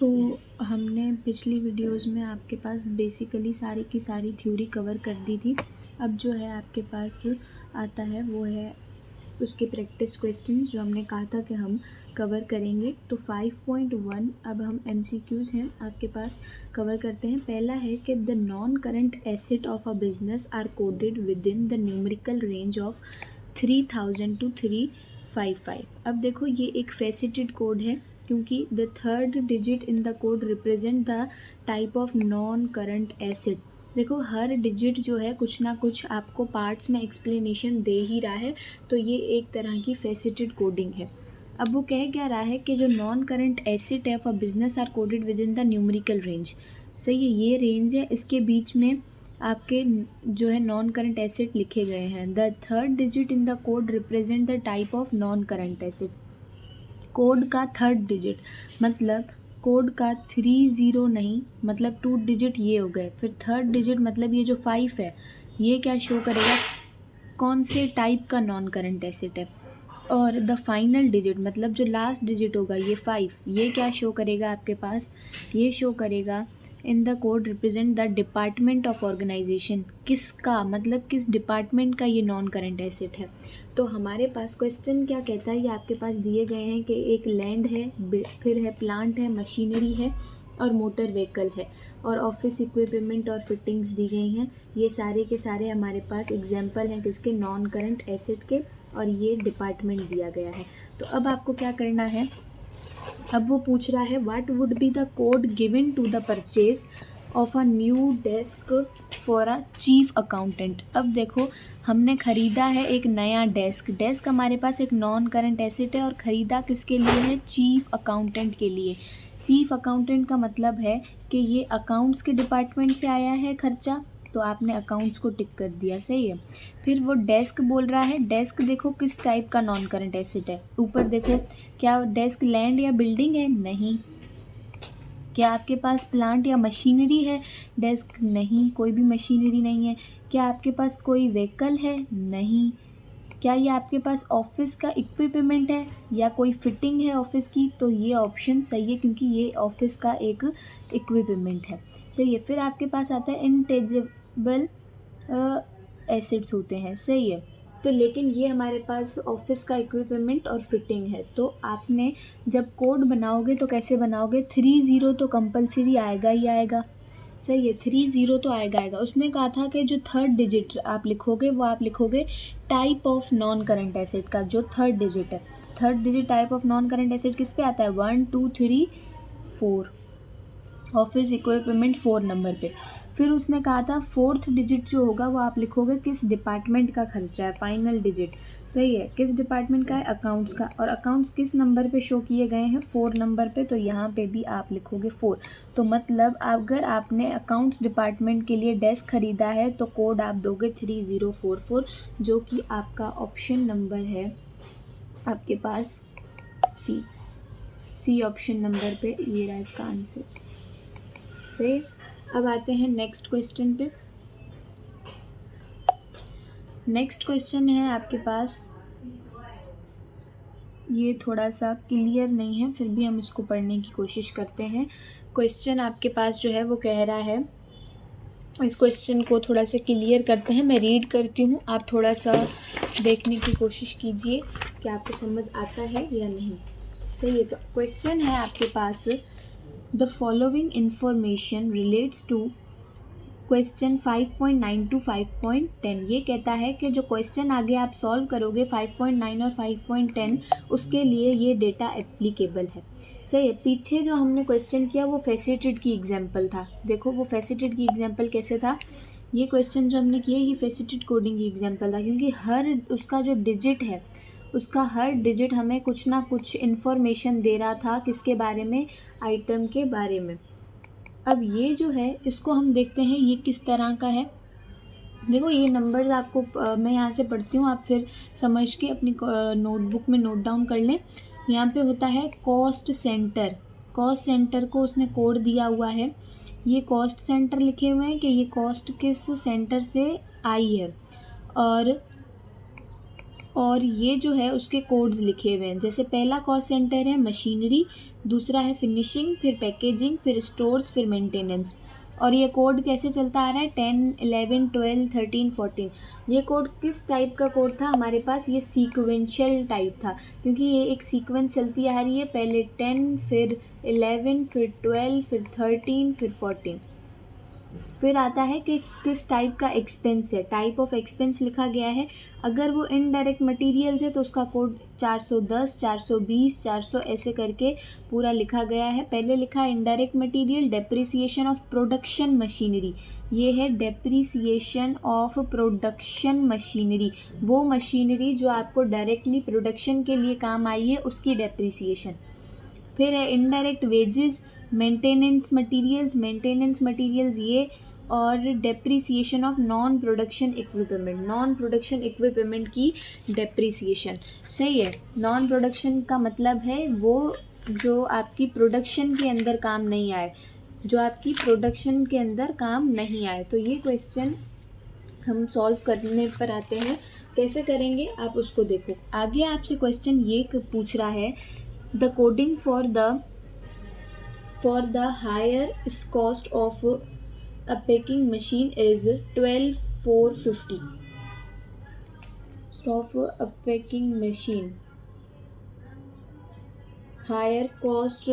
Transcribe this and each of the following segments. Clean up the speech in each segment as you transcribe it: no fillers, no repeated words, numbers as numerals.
तो हमने पिछली वीडियोस में आपके पास बेसिकली सारी की सारी थ्योरी कवर कर दी थी। अब जो है आपके पास आता है वो है उसके प्रैक्टिस क्वेश्चंस जो हमने कहा था कि हम कवर करेंगे। तो 5.1 अब हम MCQs हैं आपके पास कवर करते हैं। पहला है कि the non current asset of a business are coded within the numerical range of 3000 to 355। अब देखो ये एक फेसिटेड कोड है क्योंकि the third digit in the code represent the type of non current asset. देखो हर digit जो है कुछ ना कुछ आपको पार्ट्स में एक्सप्लेनेशन दे ही रहा है, तो ये एक तरह की फेसिटेड कोडिंग है। अब वो कह क्या रहा है कि जो नॉन करंट एसेट है for business are coded within the numerical range. सही है, ये रेंज है, इसके बीच में आपके जो है नॉन करंट एसेट लिखे गए हैं। The third digit in the code represent the type of non current asset. Code का थर्ड डिजिट मतलब कोड का 30 नहीं, मतलब 2 डिजिट ये हो गए, फिर थर्ड डिजिट मतलब ये जो 5 है ये क्या शो करेगा, कौन से टाइप का नॉन करंट एसेट है। और द फाइनल डिजिट मतलब जो लास्ट डिजिट होगा ये 5, ये क्या शो करेगा आपके पास, ये शो करेगा in the code represent the department of organisation. किसका मतलब किस डिपार्टमेंट का ये नॉन करंट एसेट है। तो हमारे पास क्वेश्चन क्या कहता है, ये आपके पास दिए गए हैं कि एक लैंड है, फिर है प्लांट है, मशीनरी है और मोटर व्हीकल है और ऑफिस इक्विपमेंट और फिटिंग्स दी गई हैं। ये सारे के सारे हमारे पास एग्जाम्पल हैं किसके, नॉन करंट एसेट के, और ये डिपार्टमेंट दिया गया है। तो अब आपको क्या करना है, अब वो पूछ रहा है what would be the code given to the purchase of a new desk for a chief accountant. अब देखो हमने ख़रीदा है एक नया डेस्क, डेस्क हमारे पास एक नॉन करंट एसेट है और ख़रीदा किसके लिए है, चीफ अकाउंटेंट के लिए। चीफ अकाउंटेंट का मतलब है कि ये अकाउंट्स के डिपार्टमेंट से आया है खर्चा, तो आपने अकाउंट्स को टिक कर दिया, सही है। फिर वो डेस्क बोल रहा है, डेस्क देखो किस टाइप का नॉन करंट एसेट है, ऊपर देखो क्या डेस्क लैंड या बिल्डिंग है, नहीं। क्या आपके पास प्लांट या मशीनरी है, डेस्क नहीं, कोई भी मशीनरी नहीं है। क्या आपके पास कोई व्हीकल है, नहीं। क्या ये आपके पास ऑफिस का इक्विपमेंट है या कोई फिटिंग है ऑफिस की, तो ये ऑप्शन सही है क्योंकि ये ऑफिस का एक इक्विपमेंट है, सही है। फिर आपके पास आता है इनटेंजिबल एसेट्स होते हैं, सही है। तो लेकिन ये हमारे पास ऑफिस का इक्विपमेंट और फिटिंग है, तो आपने जब कोड बनाओगे तो कैसे बनाओगे, 30 तो कंपलसरी आएगा ही आएगा, सही है, 30 तो आएगा। उसने कहा था कि जो थर्ड डिजिट आप लिखोगे वो आप लिखोगे type of non current asset का, जो थर्ड डिजिट है, third digit type of non current asset किस पे आता है, 1 2 3 4, ऑफिस इक्विपमेंट 4 नंबर पे। फिर उसने कहा था फोर्थ डिजिट जो होगा वो आप लिखोगे किस डिपार्टमेंट का खर्चा है, फाइनल डिजिट, सही है, किस डिपार्टमेंट का है, अकाउंट्स का, और अकाउंट्स किस नंबर पे शो किए गए हैं, 4 नंबर पे, तो यहाँ पे भी आप लिखोगे 4। तो मतलब अगर आपने अकाउंट्स डिपार्टमेंट के लिए डेस्क खरीदा है तो कोड आप दोगे 3044, जो कि आपका ऑप्शन नंबर है आपके पास सी ऑप्शन नंबर पे, ये रहा इसका आंसर, सही। अब आते हैं नेक्स्ट क्वेश्चन पे। नेक्स्ट क्वेश्चन है आपके पास, ये थोड़ा सा क्लियर नहीं है फिर भी हम इसको पढ़ने की कोशिश करते हैं। क्वेश्चन आपके पास जो है वो कह रहा है, इस क्वेश्चन को थोड़ा सा क्लियर करते हैं, मैं रीड करती हूँ, आप थोड़ा सा देखने की कोशिश कीजिए कि आपको समझ आता है या नहीं, सही है। तो क्वेश्चन है आपके पास, the following information relates to question 5.9 to 5.10। ये कहता है कि जो क्वेश्चन आगे आप सॉल्व करोगे 5.9 और 5.10 उसके लिए ये डेटा एप्लीकेबल है, सही है। पीछे जो हमने क्वेश्चन किया वो फेसिटेड की एग्जांपल था, देखो वो फेसिटेड की एग्जांपल कैसे था, ये क्वेश्चन जो हमने किया ये फेसिटेड कोडिंग की एग्जांपल था क्योंकि हर उसका जो डिजिट है उसका हर डिजिट हमें कुछ ना कुछ इन्फॉर्मेशन दे रहा था, किसके बारे में, आइटम के बारे में। अब ये जो है इसको हम देखते हैं ये किस तरह का है। देखो ये नंबर्स आपको मैं यहाँ से पढ़ती हूँ, आप फिर समझ के अपनी नोटबुक में नोट डाउन कर लें। यहाँ पे होता है कॉस्ट सेंटर, कॉस्ट सेंटर को उसने कोड दिया हुआ है, ये कॉस्ट सेंटर लिखे हुए हैं कि ये कॉस्ट किस सेंटर से आई है, और और ये जो है उसके कोड्स लिखे हुए हैं। जैसे पहला कॉस्ट सेंटर है मशीनरी, दूसरा है फिनिशिंग, फिर पैकेजिंग, फिर स्टोर्स, फिर मेंटेनेंस। और ये कोड कैसे चलता आ रहा है 10, 11, 12, 13, 14। ये कोड किस टाइप का कोड था हमारे पास, ये सीक्वेंशियल टाइप था, क्योंकि ये एक सीक्वेंस चलती आ रही है, पहले 10, फिर 11, फिर 12, फिर 13, फिर 14। फिर आता है कि किस टाइप का एक्सपेंस है, टाइप ऑफ एक्सपेंस लिखा गया है। अगर वो इनडायरेक्ट मटेरियल्स है तो उसका कोड 410, 420, 400 ऐसे करके पूरा लिखा गया है। पहले लिखा है indirect material depreciation of production machinery, ये है डेप्रिसिएशन ऑफ प्रोडक्शन मशीनरी, वो मशीनरी जो आपको डायरेक्टली प्रोडक्शन के लिए काम आई है उसकी डेप्रिसिएशन। फिर है इनडायरेक्ट वेजेस, मेंटेनेंस मटेरियल्स ये, और depreciation of non production equipment की डेप्रिसिएशन। सही है, नॉन प्रोडक्शन का मतलब है वो जो आपकी प्रोडक्शन के अंदर काम नहीं आए, तो ये क्वेश्चन हम सॉल्व करने पर आते हैं। कैसे करेंगे आप उसको देखो। आगे आपसे क्वेश्चन ये पूछ रहा है the coding for the higher cost of a packing machine is 12,450 of a packing machine, higher cost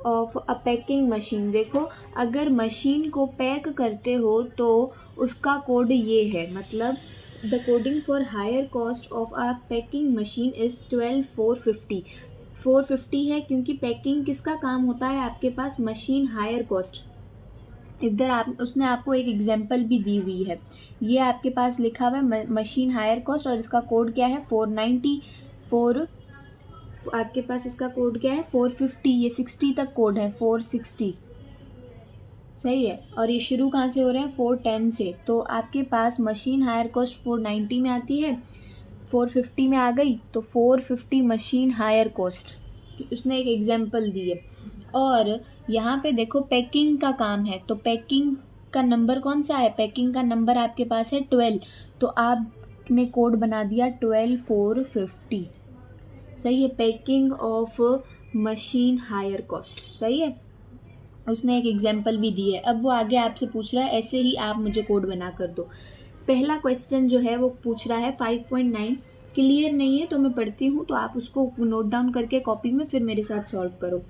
of a packing machine. देखो अगर मशीन को पैक करते हो तो उसका कोड ये है, मतलब the coding for hire cost of a packing machine is 12,450। 450 है क्योंकि पैकिंग किसका काम होता है आपके पास, मशीन हायर कॉस्ट। इधर उसने आपको एक एग्जांपल भी दी हुई है, ये आपके पास लिखा हुआ है मशीन हायर कॉस्ट, और इसका कोड क्या है 494। आपके पास इसका कोड क्या है 450, ये 60 तक कोड है 460। सही है, और ये शुरू कहाँ से हो रहे हैं 410 से। तो आपके पास मशीन हायर कॉस्ट 490 में आती है, 450 में आ गई, तो 450 मशीन हायर कॉस्ट, उसने एक एग्जांपल दी है। और यहाँ पे देखो पैकिंग का काम है, तो पैकिंग का नंबर कौन सा है, पैकिंग का नंबर आपके पास है 12, तो आपने कोड बना दिया 12,450। सही है, packing of machine hire cost. सही है, उसने एक एग्जांपल भी दी है। अब वो आगे आपसे पूछ रहा है ऐसे ही आप मुझे कोड बना कर दो। पहला क्वेश्चन जो है वो पूछ रहा है 5.9, क्लियर नहीं है तो मैं पढ़ती हूँ, तो आप उसको नोट डाउन करके कॉपी में फिर मेरे साथ सॉल्व करो।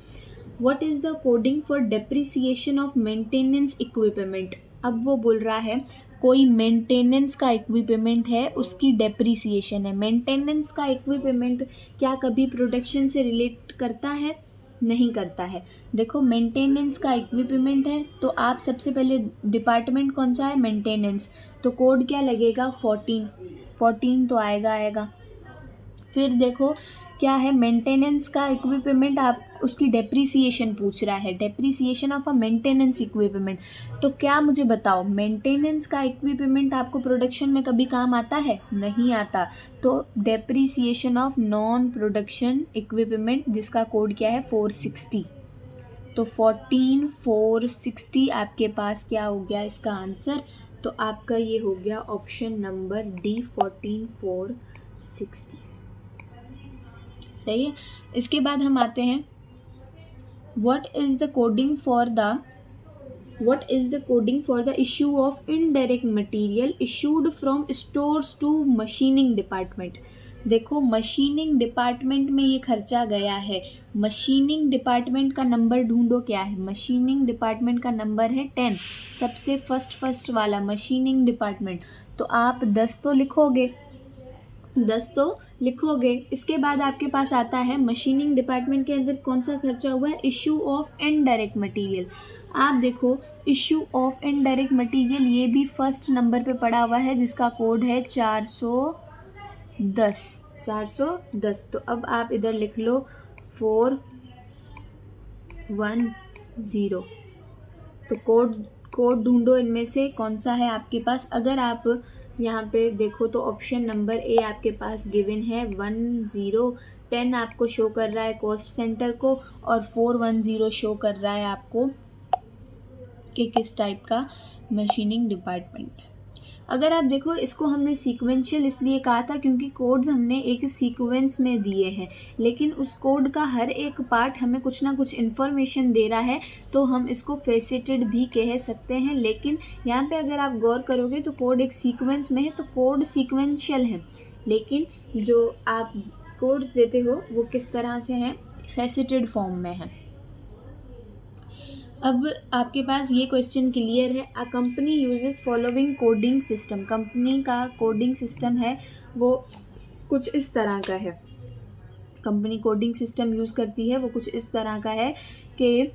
What is the coding for depreciation of maintenance equipment. अब वो बोल रहा है कोई मेंटेनेंस का इक्विपमेंट है उसकी डेप्रिसिएशन है। मेंटेनेंस का इक्विपमेंट क्या कभी प्रोडक्शन से रिलेट करता है, नहीं करता है। देखो मेंटेनेंस का इक्विपमेंट है तो आप सबसे पहले डिपार्टमेंट कौन सा है, मेंटेनेंस, तो कोड क्या लगेगा 14 तो आएगा। फिर देखो क्या है, मेंटेनेंस का इक्विपमेंट, आप उसकी डेप्रिसिएशन पूछ रहा है, depreciation of a maintenance equipment. तो क्या मुझे बताओ, मेंटेनेंस का इक्विपमेंट आपको प्रोडक्शन में कभी काम आता है, नहीं आता, तो depreciation of non production equipment जिसका कोड क्या है 460। तो 14,460 आपके पास क्या हो गया इसका आंसर, तो आपका ये हो गया ऑप्शन नंबर डी 14,460। सही है। इसके बाद हम आते हैं what is the coding for the issue of indirect material issued from stores to machining department. देखो मशीनिंग डिपार्टमेंट में ये खर्चा गया है, मशीनिंग डिपार्टमेंट का नंबर ढूंढो, क्या है, मशीनिंग डिपार्टमेंट का नंबर है 10, सबसे फर्स्ट वाला मशीनिंग डिपार्टमेंट। तो आप 10 तो लिखोगे। इसके बाद आपके पास आता है मशीनिंग डिपार्टमेंट के अंदर कौन सा खर्चा हुआ है, इशू ऑफ इनडायरेक्ट मटेरियल। आप देखो इशू ऑफ इनडायरेक्ट मटेरियल ये भी फर्स्ट नंबर पे पड़ा हुआ है जिसका कोड है 410। तो अब आप इधर लिख लो 410। तो कोड ढूंढो इनमें से कौन सा है आपके पास। अगर आप यहाँ पे देखो तो ऑप्शन नंबर ए आपके पास गिवन है 10 आपको शो कर रहा है कॉस्ट सेंटर को, और 410 शो कर रहा है आपको कि किस टाइप का मशीनिंग डिपार्टमेंट। अगर आप देखो इसको हमने सीक्वेंशियल इसलिए कहा था क्योंकि कोड्स हमने एक सीक्वेंस में दिए हैं, लेकिन उस कोड का हर एक पार्ट हमें कुछ ना कुछ इन्फॉर्मेशन दे रहा है, तो हम इसको फेसेटेड भी कह सकते हैं। लेकिन यहाँ पे अगर आप गौर करोगे तो कोड एक सीक्वेंस में है, तो कोड सीक्वेंशियल है, लेकिन जो आप कोड्स देते हो वो किस तरह से हैं, फेसेटेड फॉर्म में है। अब आपके पास ये क्वेश्चन क्लियर है। A company uses following coding system, company का कोडिंग सिस्टम है वो कुछ इस तरह का है। कंपनी कोडिंग सिस्टम यूज़ करती है वो कुछ इस तरह का है कि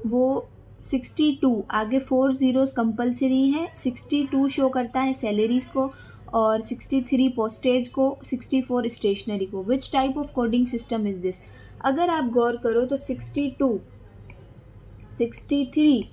वो 62 आगे 4 ज़ीरोज़ कंपलसरी है, 62 शो करता है सैलरीज़ को और 63 पोस्टेज को, 64 स्टेशनरी को। Which type of coding system is this? अगर आप गौर करो तो 62, 63,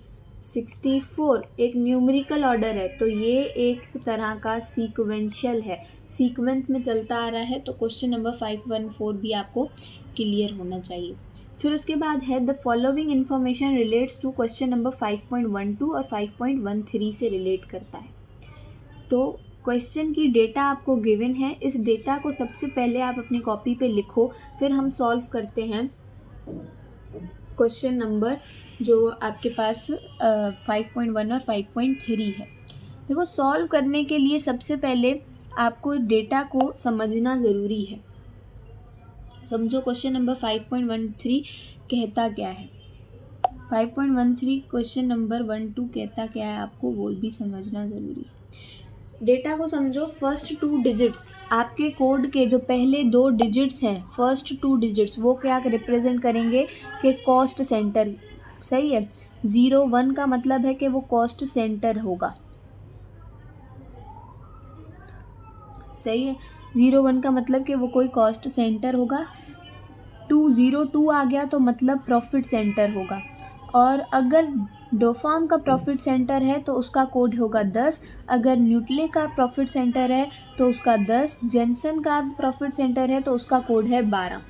64 एक न्यूमेरिकल ऑर्डर है, तो ये एक तरह का सीक्वेंशियल है, सीक्वेंस में चलता आ रहा है। तो क्वेश्चन नंबर 514 भी आपको क्लियर होना चाहिए। फिर उसके बाद है the following information relates to, question number 5.12 और 5.13 से रिलेट करता है। तो क्वेश्चन की डेटा आपको गिवन है, इस डेटा को सबसे पहले आप अपनी कॉपी पे लिखो, फिर हम सॉल्व करते हैं क्वेश्चन नंबर जो आपके पास 5.1 और 5.3 है। देखो सॉल्व करने के लिए सबसे पहले आपको डेटा को समझना ज़रूरी है। समझो क्वेश्चन नंबर 5.13 कहता क्या है। 5.13 क्वेश्चन नंबर 12 कहता क्या है, आपको वो भी समझना ज़रूरी है। डेटा को समझो। फर्स्ट 2 डिजिट्स आपके कोड के जो पहले 2 डिजिट्स हैं, फर्स्ट 2 डिजिट्स वो क्या रिप्रेजेंट करेंगे कि कॉस्ट सेंटर, सही है। 01 का मतलब है कि वो कॉस्ट सेंटर होगा, सही है। 01 का मतलब कि वो कोई कॉस्ट सेंटर होगा। 202 आ गया तो मतलब प्रॉफिट सेंटर होगा। और अगर डोफार्म का प्रॉफिट सेंटर है तो उसका कोड होगा 10, अगर न्यूटले का प्रॉफिट सेंटर है तो उसका 10, जेनसन का प्रॉफिट सेंटर है तो उसका कोड है 12।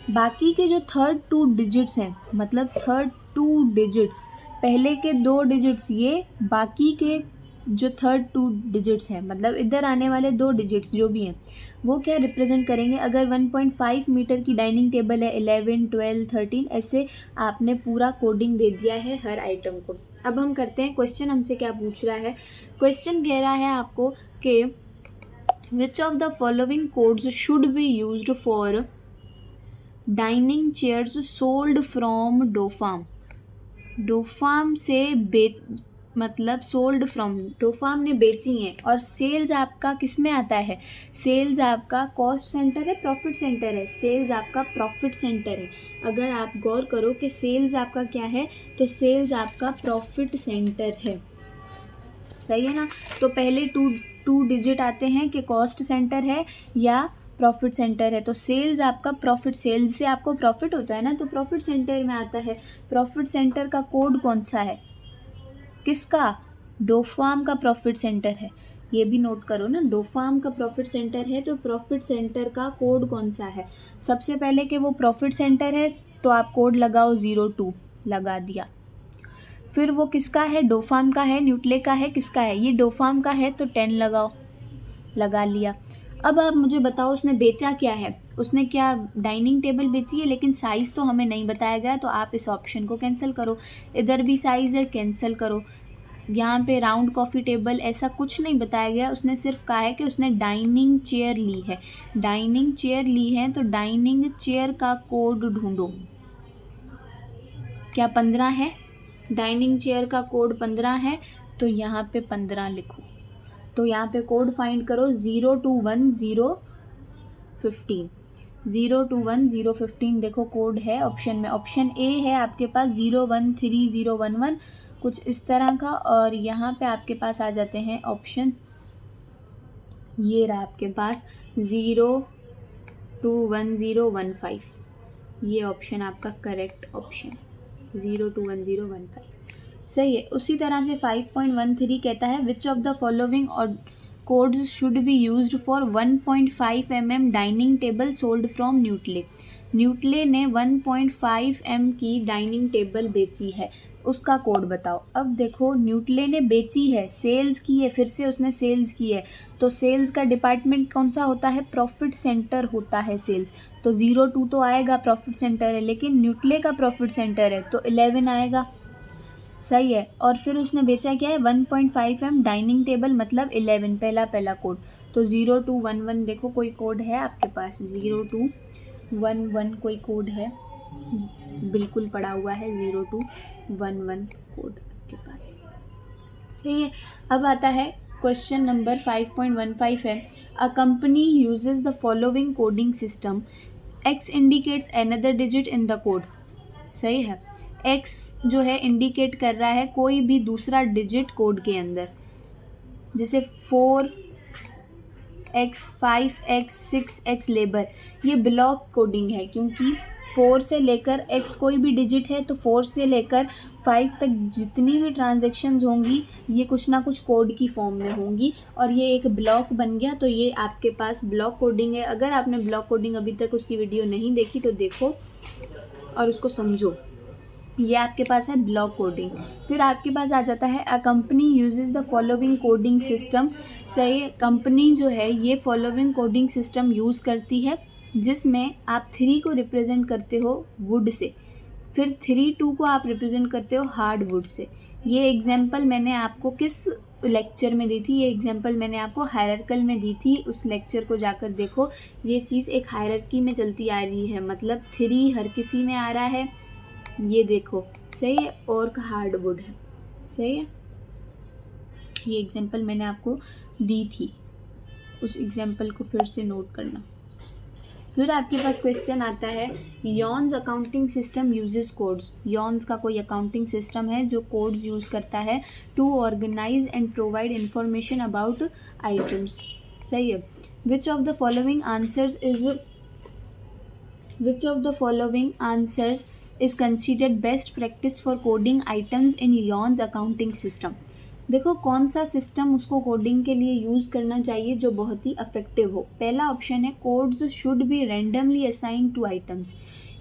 बाकी के जो थर्ड 2 डिजिट्स हैं, मतलब थर्ड 2 डिजिट्स, पहले के 2 डिजिट्स ये, बाकी के जो थर्ड 2 डिजिट्स हैं, मतलब इधर आने वाले 2 डिजिट्स जो भी हैं वो क्या रिप्रेजेंट करेंगे। अगर 1.5 मीटर की डाइनिंग टेबल है, 11, 12, 13, ऐसे आपने पूरा कोडिंग दे दिया है हर आइटम को। अब हम करते हैं क्वेश्चन हमसे क्या पूछ रहा है। क्वेश्चन कह रहा है आपको कि which of the following codes should be used for dining chairs sold from Dofarm. Dofarm से मतलब सोल्ड फ्रॉम, डोफार्म ने बेची हैं। और सेल्स आपका किस में आता है, सेल्स आपका कॉस्ट सेंटर है, प्रॉफिट सेंटर है, सेल्स आपका प्रॉफिट सेंटर है। अगर आप गौर करो कि सेल्स आपका क्या है, तो सेल्स आपका प्रॉफिट सेंटर है, सही है ना। तो पहले 2 डिजिट आते हैं कि कॉस्ट सेंटर है या प्रॉफिट सेंटर है। तो सेल्स आपका प्रॉफिट, सेल्स से आपको प्रॉफिट होता है ना, तो प्रॉफिट सेंटर में आता है। प्रॉफिट सेंटर का कोड कौन सा है, किसका, डोफार्म का प्रॉफिट सेंटर है। ये भी नोट करो ना, डोफार्म का प्रॉफिट सेंटर है, तो प्रॉफिट सेंटर का कोड कौन सा है। सबसे पहले कि वो प्रॉफिट सेंटर है तो आप कोड लगाओ 02, लगा दिया। फिर वो किसका है, डोफार्म का है, न्यूटले का है, किसका है, ये डोफार्म का है तो 10 लगाओ, लगा लिया। अब आप मुझे बताओ उसने बेचा क्या है, उसने क्या डाइनिंग टेबल बेची है, लेकिन साइज़ तो हमें नहीं बताया गया, तो आप इस ऑप्शन को कैंसिल करो। इधर भी साइज़ है, कैंसिल करो। यहाँ पे राउंड कॉफ़ी टेबल ऐसा कुछ नहीं बताया गया, उसने सिर्फ कहा है कि उसने डाइनिंग चेयर ली है। डाइनिंग चेयर ली है तो डाइनिंग चेयर का कोड ढूंढो, क्या 15 है, डाइनिंग चेयर का कोड 15 है, तो यहाँ पे 15 लिखो। तो यहाँ पे कोड फाइंड करो 021015, 021015 देखो कोड है ऑप्शन में। ऑप्शन ए है आपके पास 013011, कुछ इस तरह का। और यहाँ पे आपके पास आ जाते हैं ऑप्शन, ये रहा आपके पास 021015, ये ऑप्शन आपका करेक्ट ऑप्शन 021015, सही है। उसी तरह से 5.13 कहता है विच ऑफ द फॉलोइंग और codes should be used for 1.5 mm dining table sold from Nutley. Nutley ने 1.5 m की डाइनिंग टेबल बेची है, उसका कोड बताओ। अब देखो न्यूटले ने बेची है, सेल्स की है, फिर से उसने सेल्स की है, तो सेल्स का डिपार्टमेंट कौन सा होता है? प्रॉफिट सेंटर होता है सेल्स। तो 02 तो आएगा, प्रॉफिट सेंटर है, लेकिन न्यूटले का प्रॉफिट सेंटर है तो 11 आएगा। सही है। और फिर उसने बेचा क्या है? 1.5 m डाइनिंग टेबल, मतलब 11, पहला कोड। तो 0211 देखो कोई कोड है आपके पास? 0211 कोई कोड है? बिल्कुल पड़ा हुआ है 0211 कोड आपके पास। सही है। अब आता है क्वेश्चन नंबर 5.15 है, a company uses the following coding system, x indicates another digit in the code. सही है। एक्स जो है इंडिकेट कर रहा है कोई भी दूसरा डिजिट कोड के अंदर, जैसे 4x, 5x, 6x लेबर, ये ब्लॉक कोडिंग है, क्योंकि 4 से लेकर x कोई भी डिजिट है तो 4 से लेकर 5 तक जितनी भी ट्रांजैक्शंस होंगी ये कुछ ना कुछ कोड की फॉर्म में होंगी, और ये एक ब्लॉक बन गया तो ये आपके पास ब्लॉक कोडिंग है। अगर आपने ब्लॉक कोडिंग अभी तक उसकी वीडियो नहीं देखी तो देखो और उसको समझो। ये आपके पास है ब्लॉक कोडिंग। फिर आपके पास आ जाता है, a company uses the following coding system. सही, कंपनी जो है ये फॉलोइंग कोडिंग सिस्टम यूज़ करती है, जिसमें आप 3 को रिप्रेजेंट करते हो वुड से, फिर 3, 2 को आप रिप्रेजेंट करते हो हार्ड वुड से। ये एग्जाम्पल मैंने आपको किस लेक्चर में दी थी? ये एग्जाम्पल मैंने आपको हायरार्कल में दी थी, उस लेक्चर को जाकर देखो। ये चीज़ एक हायरार्की में चलती आ रही है, मतलब 3 हर किसी में आ रहा है, ये देखो। सही है। और का हार्डवुड है। सही है। ये एग्जाम्पल मैंने आपको दी थी, उस एग्जाम्पल को फिर से नोट करना। फिर आपके पास क्वेश्चन आता है, यॉन्स अकाउंटिंग सिस्टम यूजेस कोड्स। यॉन्स का कोई अकाउंटिंग सिस्टम है जो कोड्स यूज़ करता है to organise and provide information about items. सही है। Which of the following answers is considered best practice for coding items in Yon's accounting system। देखो कौन सा सिस्टम उसको कोडिंग के लिए यूज़ करना चाहिए जो बहुत ही अफेक्टिव हो। पहला ऑप्शन है, codes should be randomly assign to items,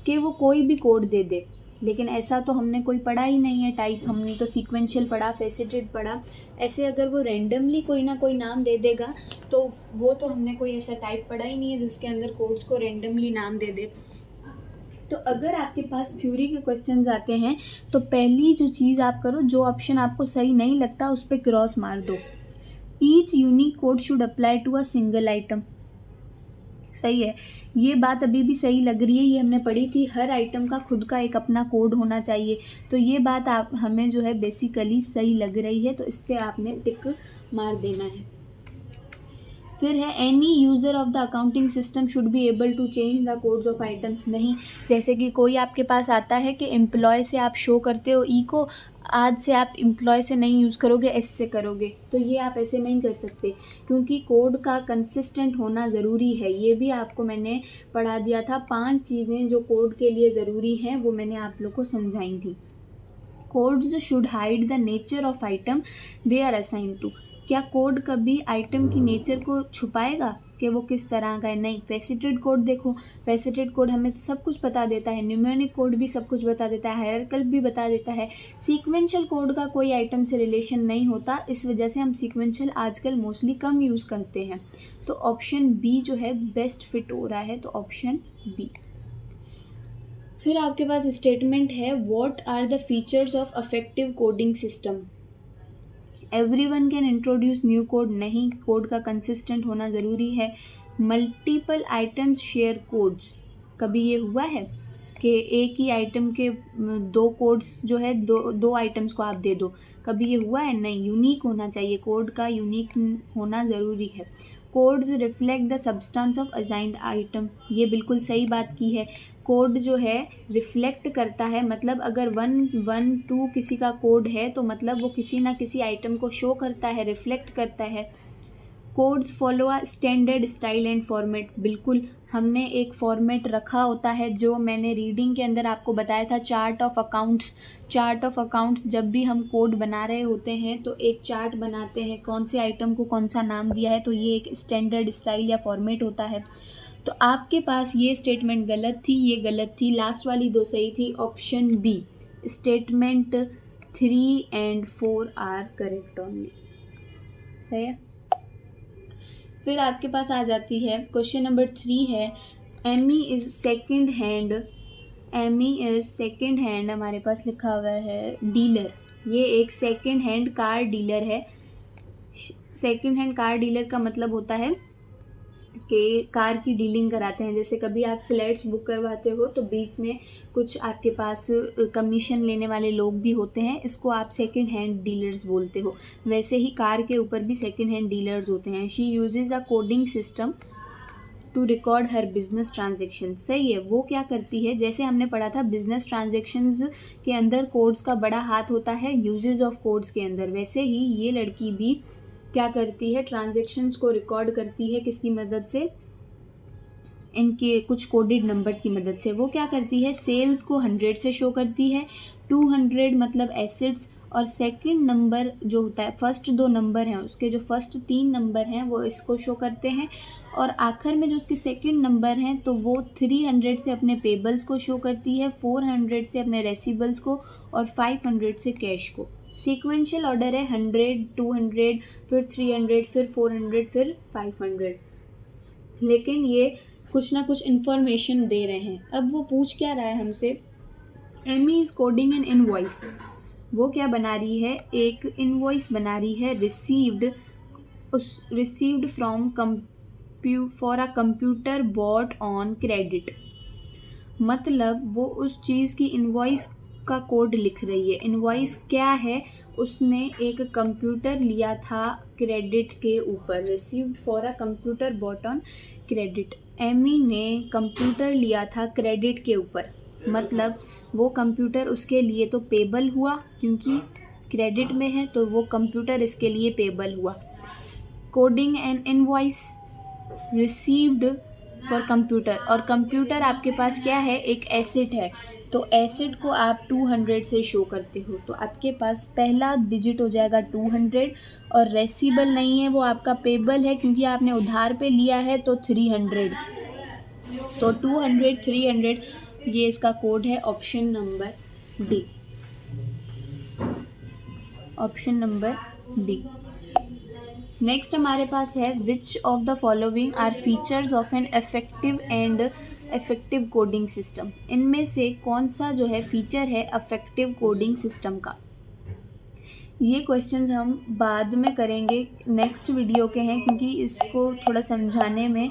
कि वो कोई भी कोड दे दे, लेकिन ऐसा तो हमने कोई पढ़ा ही नहीं है टाइप, हमने तो सीक्वेंशियल पढ़ा, फेसेटेड पढ़ा। ऐसे अगर वो रैंडमली कोई ना कोई नाम दे देगा तो वो तो हमने कोई ऐसा टाइप पढ़ा ही नहीं है जिसके अंदर कोड्स को रैंडमली नाम दे दे। तो अगर आपके पास थ्योरी के क्वेश्चंस आते हैं तो पहली जो चीज़ आप करो, जो ऑप्शन आपको सही नहीं लगता उस पर क्रॉस मार दो। Each unique code should apply to a single item. सही है। ये बात अभी भी सही लग रही है, ये हमने पढ़ी थी, हर आइटम का खुद का एक अपना कोड होना चाहिए। तो ये बात आप हमें जो है बेसिकली सही लग रही है, तो इस पर आपने टिक मार देना है। फिर है, any user of the accounting system should be able to change the codes of items. नहीं, जैसे कि कोई आपके पास आता है कि एम्प्लॉय से आप शो करते हो ई को, आज से आप एम्प्लॉय से नहीं यूज़ करोगे, एस से करोगे, तो ये आप ऐसे नहीं कर सकते, क्योंकि कोड का कंसिस्टेंट होना ज़रूरी है। ये भी आपको मैंने पढ़ा दिया था, 5 चीज़ें जो कोड के लिए ज़रूरी हैं वो मैंने आप लोग को समझाई थी। Codes should hide the nature of item they are assign to. क्या कोड कभी आइटम की नेचर को छुपाएगा कि वो किस तरह का है? नहीं। फेसेटेड कोड देखो, फेसेटेड कोड हमें सब कुछ बता देता है, न्यूमेरिक कोड भी सब कुछ बता देता है, हायरार्कल भी बता देता है। सीक्वेंशियल कोड का कोई आइटम से रिलेशन नहीं होता, इस वजह से हम सीक्वेंशियल आजकल मोस्टली कम यूज़ करते हैं। तो ऑप्शन बी जो है बेस्ट फिट हो रहा है, तो ऑप्शन बी। फिर आपके पास स्टेटमेंट है, what are the features of effective coding system. Everyone can introduce new code. नहीं, कोड का कंसिस्टेंट होना ज़रूरी है। Multiple items share codes. कभी ये हुआ है कि एक ही आइटम के 2 कोड्स जो है दो आइटम्स को आप दे दो? कभी ये हुआ है? नहीं। यूनिक होना चाहिए, कोड का यूनिक होना ज़रूरी है। Codes reflect the substance of assigned item. ये बिल्कुल सही बात की है। कोड जो है रिफ्लेक्ट करता है, मतलब अगर 112 किसी का कोड है तो मतलब वो किसी ना किसी आइटम को शो करता है, रिफ्लेक्ट करता है। Codes follow a standard style and format. बिल्कुल, हमने एक फॉर्मेट रखा होता है, जो मैंने रीडिंग के अंदर आपको बताया था, chart of accounts. Chart of accounts, जब भी हम कोड बना रहे होते हैं तो एक चार्ट बनाते हैं, कौन से आइटम को कौन सा नाम दिया है, तो ये एक स्टैंडर्ड स्टाइल या फॉर्मेट होता है। तो आपके पास ये स्टेटमेंट गलत थी, ये गलत थी, लास्ट वाली दो सही थी। Option B statement 3 and 4 are correct only, सही है। फिर आपके पास आ जाती है क्वेश्चन नंबर 3 है Amy is second hand. Amy is second hand हमारे पास लिखा हुआ है डीलर। ये एक सेकेंड हैंड कार डीलर है। सेकेंड हैंड कार डीलर का मतलब होता है कि कार की डीलिंग कराते हैं। जैसे कभी आप फ्लैट्स बुक करवाते हो तो बीच में कुछ आपके पास कमीशन लेने वाले लोग भी होते हैं, इसको आप सेकंड हैंड डीलर्स बोलते हो। वैसे ही कार के ऊपर भी सेकंड हैंड डीलर्स होते हैं। She uses a coding system to record हर बिजनेस ट्रांजेक्शन। सही है। वो क्या करती है, जैसे हमने पढ़ा था बिजनेस ट्रांजेक्शन्स के अंदर कोड्स का बड़ा हाथ होता है यूजेज ऑफ कोड्स के अंदर, वैसे ही ये लड़की भी क्या करती है, ट्रांजेक्शन्स को रिकॉर्ड करती है। किसकी मदद से, इनके कुछ कोडेड नंबर्स की मदद से। वो क्या करती है, सेल्स को 100 से शो करती है, 200 मतलब एसेट्स, और सेकंड नंबर जो होता है, फर्स्ट 2 नंबर हैं उसके जो फर्स्ट 3 नंबर हैं वो इसको शो करते हैं, और आखिर में जो उसके सेकंड नंबर हैं तो वो 300 से अपने पेबल्स को शो करती है, 400 से अपने रेसिबल्स को, और 500 से कैश को। सीक्वेंशियल ऑर्डर है 100, 200, फिर 300, फिर 400, फिर 500। लेकिन ये कुछ ना कुछ इन्फॉर्मेशन दे रहे हैं। अब वो पूछ क्या रहा है हमसे, Amy is coding an invoice. वो क्या बना रही है, एक इनवॉइस बना रही है, received from for a computer bought on credit. मतलब वो उस चीज़ की इनवॉइस का कोड लिख रही है। इनवॉइस क्या है, उसने एक कंप्यूटर लिया था क्रेडिट के ऊपर। Received for a computer bought on credit. Amy ने कंप्यूटर लिया था क्रेडिट के ऊपर, मतलब वो कंप्यूटर उसके लिए तो पेबल हुआ, क्योंकि क्रेडिट में है तो वो कंप्यूटर इसके लिए पेबल हुआ। Coding an invoice received for computer, और कंप्यूटर आपके पास क्या है, एक एसेट है, तो एसेट को आप 200 से शो करते हो, तो आपके पास पहला डिजिट हो जाएगा 200, और रेसिबल नहीं है, वो आपका पेबल है क्योंकि आपने उधार पे लिया है, तो 300, तो 200, 300, ये इसका कोड है। Option number D, option number D. Next हमारे पास है which of the following are features of an effective coding system. इनमें से कौन सा जो है फीचर है इफेक्टिव कोडिंग सिस्टम का। ये क्वेश्चंस हम बाद में करेंगे, नेक्स्ट वीडियो के हैं, क्योंकि इसको थोड़ा समझाने में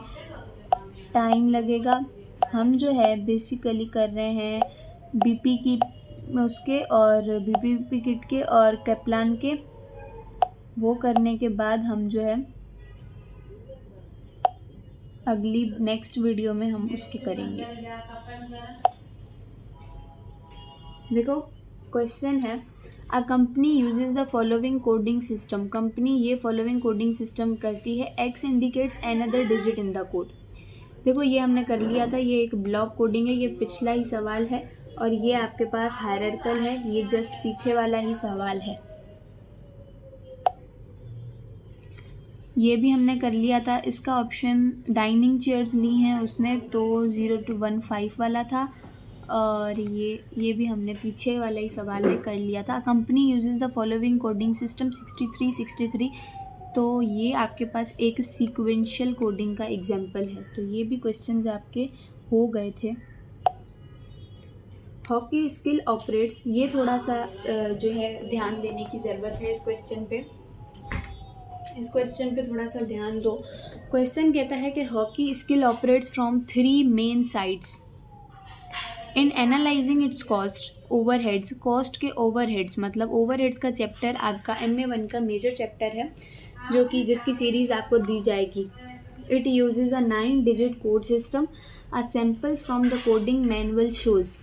टाइम लगेगा। हम जो है बेसिकली कर रहे हैं बीपी की उसके और बीपी किट के और कैप्लान के। वो करने के बाद हम जो है अगली नेक्स्ट वीडियो में हम उसके करेंगे। देखो क्वेश्चन है, a company uses the following coding system. Company ये फॉलोइंग कोडिंग सिस्टम करती है। X indicates another digit in the code. देखो ये हमने कर लिया था, ये एक ब्लॉक कोडिंग है, ये पिछला ही सवाल है, और ये आपके पास हायरार्किकल है, ये जस्ट पीछे वाला ही सवाल है। ये भी हमने कर लिया था। इसका ऑप्शन डाइनिंग चेयर्स ली हैं उसने, तो 0 to 1 5 वाला था, और ये भी हमने पीछे वाला ही सवाल में कर लिया था। Company uses the following coding system 63, तो ये आपके पास एक सीक्वेंशियल कोडिंग का एग्जाम्पल है। तो ये भी क्वेश्चंस आपके हो गए थे। हॉकी स्किल ऑपरेट्स, ये थोड़ा सा जो है ध्यान देने की ज़रूरत है इस क्वेश्चन पे। इस क्वेश्चन पे थोड़ा सा ध्यान दो। क्वेश्चन कहता है कि hockey skill operates from 3 main sides in analysing it's cost overheads. Cost के ओवरहेड्स, मतलब ओवरहेड्स का चैप्टर आपका MA1 का मेजर चैप्टर है, जो कि जिसकी सीरीज़ आपको दी जाएगी। It uses a 9 digit code system. A sample from the coding manual shows.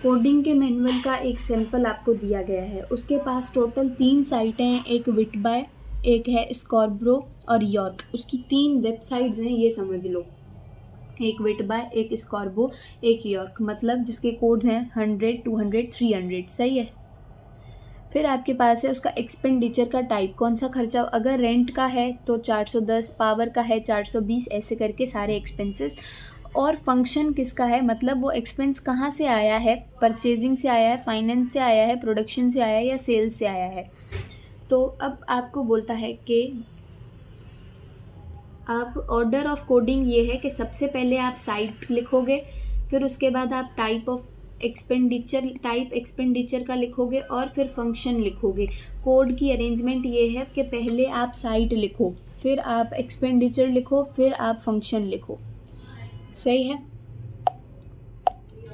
Coding के मैनुअल का एक सैम्पल आपको दिया गया है। उसके पास टोटल 3 साइटें हैं, एक विटबाय, एक है स्कॉर्ब्रो और यॉर्क। उसकी 3 वेबसाइट्स हैं, ये समझ लो, एक विटबाय, एक स्कॉर्ब्रो, एक यॉर्क, मतलब जिसके कोड्स हैं 100, 200, 300। सही है। फिर आपके पास है उसका एक्सपेंडिचर का टाइप, कौन सा खर्चा, अगर रेंट का है तो 410, पावर का है 420, ऐसे करके सारे एक्सपेंसेस। और फंक्शन किसका है, मतलब वो एक्सपेंस कहाँ से आया है, परचेजिंग से आया है, फाइनेंस से आया है, प्रोडक्शन से आया है या सेल्स से आया है। तो अब आपको बोलता है कि आप ऑर्डर ऑफ कोडिंग ये है कि सबसे पहले आप साइट लिखोगे, फिर उसके बाद आप टाइप एक्सपेंडिचर का लिखोगे और फिर फंक्शन लिखोगे। कोड की अरेंजमेंट ये है कि पहले आप साइट लिखो, फिर आप एक्सपेंडिचर लिखो, फिर आप फंक्शन लिखो। सही है।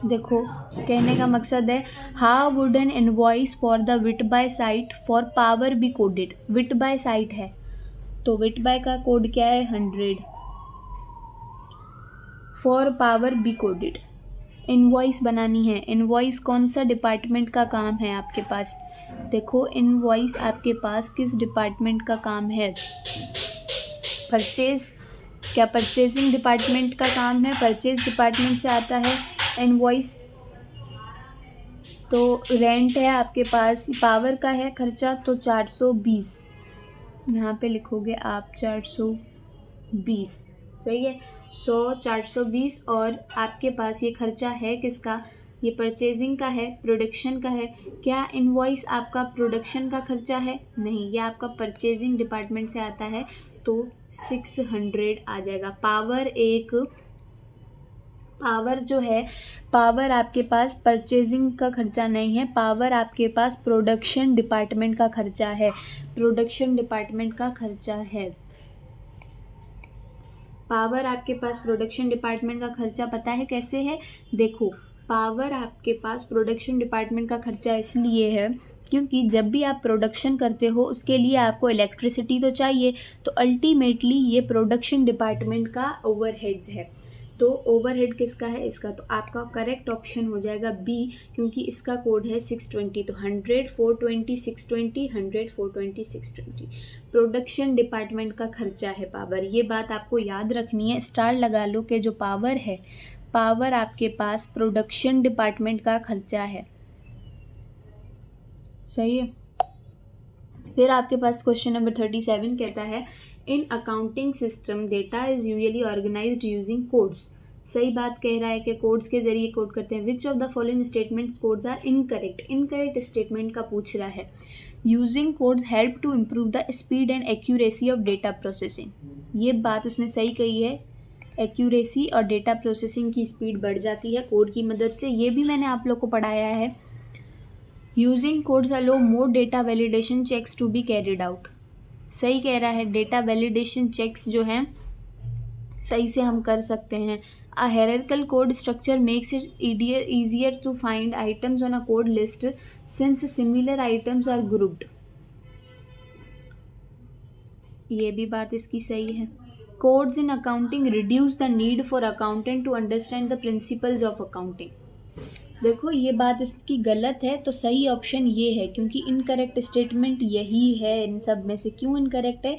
देखो कहने का मकसद है how would an invoice for the Whitby site for power be coded. Whitby site है तो विट बाय का कोड क्या है 100, for power be coded. Invoice बनानी है, इनवॉइस कौन सा डिपार्टमेंट का काम है आपके पास, देखो इनवॉइस आपके पास किस डिपार्टमेंट का काम है, परचेज, क्या परचेजिंग डिपार्टमेंट का काम है, परचेज डिपार्टमेंट से आता है इनवॉइस। तो रेंट है आपके पास, पावर का है खर्चा तो 420, यहाँ पे लिखोगे आप 420, सही है। 100 420 और आपके पास ये खर्चा है किसका, ये परचेजिंग का है, प्रोडक्शन का है। क्या इनवॉइस आपका प्रोडक्शन का खर्चा है, नहीं, ये आपका परचेजिंग डिपार्टमेंट से आता है तो 600 आ जाएगा। पावर जो है, पावर आपके पास परचेजिंग का खर्चा नहीं है, पावर आपके पास प्रोडक्शन डिपार्टमेंट का खर्चा है, प्रोडक्शन डिपार्टमेंट का खर्चा है। पावर आपके पास प्रोडक्शन डिपार्टमेंट का खर्चा पता है कैसे है, देखो पावर आपके पास प्रोडक्शन डिपार्टमेंट का खर्चा इसलिए है क्योंकि जब भी आप प्रोडक्शन करते हो उसके लिए आपको इलेक्ट्रिसिटी तो चाहिए, तो अल्टीमेटली ये प्रोडक्शन डिपार्टमेंट का ओवरहेड्स है। तो ओवरहेड किसका है, इसका। तो आपका करेक्ट ऑप्शन हो जाएगा बी, क्योंकि इसका कोड है 620। तो 100 420 620, 100 420 620 प्रोडक्शन डिपार्टमेंट का खर्चा है पावर। ये बात आपको याद रखनी है, स्टार लगा लो कि जो पावर है, पावर आपके पास प्रोडक्शन डिपार्टमेंट का खर्चा है। सही है। फिर आपके पास क्वेश्चन नंबर 37 कहता है in accounting system data is usually organised using codes. सही बात कह रहा है कि कोड्स के जरिए कोड करते हैं। Which of the following statements codes are incorrect. Incorrect statement का पूछ रहा है। Using codes help to improve the speed and accuracy of data processing. ये बात उसने सही कही है, एक्यूरेसी और डेटा प्रोसेसिंग की स्पीड बढ़ जाती है कोड की मदद से। ये भी मैंने आप लोग को पढ़ाया है। Using codes allow more data validation checks to be carried out. सही कह रहा है, डेटा वैलिडेशन चेक्स जो हैं सही से हम कर सकते हैं। A hierarchical code structure makes it easier to find items on a code list since similar items are grouped. ये भी बात इसकी सही है। Codes in accounting reduce the need for accountant to understand the principles of accounting. देखो ये बात इसकी गलत है, तो सही ऑप्शन ये है, क्योंकि इनकरेक्ट स्टेटमेंट यही है इन सब में से। क्यों इनकरेक्ट है,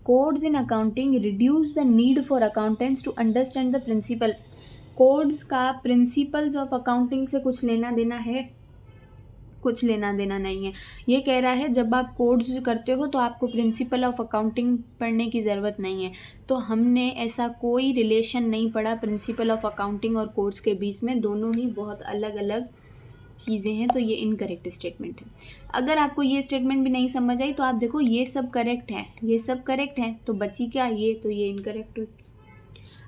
codes in accounting reduce the need for accountants to understand the principle. Codes का प्रिंसिपल्स ऑफ अकाउंटिंग से कुछ लेना देना है, कुछ लेना देना नहीं है। ये कह रहा है जब आप कोड्स करते हो तो आपको प्रिंसिपल ऑफ अकाउंटिंग पढ़ने की ज़रूरत नहीं है। तो हमने ऐसा कोई रिलेशन नहीं पढ़ा प्रिंसिपल ऑफ अकाउंटिंग और कोड्स के बीच में, दोनों ही बहुत अलग अलग चीज़ें हैं। तो ये इनकरेक्ट स्टेटमेंट है। अगर आपको ये स्टेटमेंट भी नहीं समझ आई तो आप देखो ये सब करेक्ट है, ये सब करेक्ट है, तो बची क्या ये, तो ये इनकरेक्ट हुई।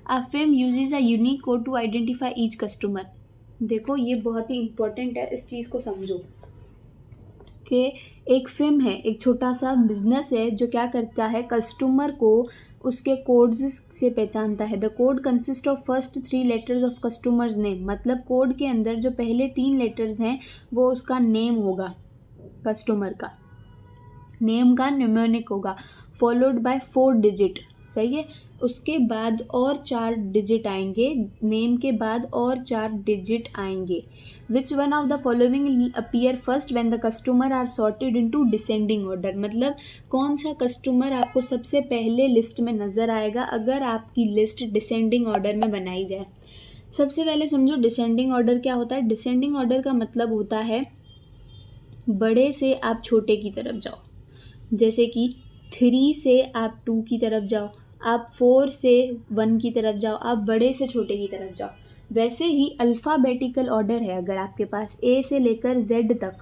A firm uses a unique code to identify each customer. देखो ये बहुत ही इंपॉर्टेंट है, इस चीज़ को समझो कि एक फिल्म है, एक छोटा सा बिजनेस है जो क्या करता है, कस्टमर को उसके कोड्स से पहचानता है। The code consist of first 3 letters of customers name. मतलब कोड के अंदर जो पहले 3 लेटर्स हैं वो उसका नेम होगा, कस्टमर का नेम का निमोनिक होगा, फॉलोड बाय 4 डिजिट। सही है। उसके बाद और 4 डिजिट आएंगे, नेम के बाद और 4 डिजिट आएंगे। Which one of the following appear first when the customer are sorted into descending order. मतलब कौन सा कस्टमर आपको सबसे पहले लिस्ट में नज़र आएगा अगर आपकी लिस्ट डिसेंडिंग ऑर्डर में बनाई जाए। सबसे पहले समझो डिसेंडिंग ऑर्डर क्या होता है। डिसेंडिंग ऑर्डर का मतलब होता है बड़े से आप छोटे की तरफ जाओ, जैसे कि 3 से आप 2 की तरफ जाओ, आप 4 से 1 की तरफ जाओ, आप बड़े से छोटे की तरफ जाओ। वैसे ही अल्फ़ाबेटिकल ऑर्डर है अगर आपके पास ए से लेकर जेड तक,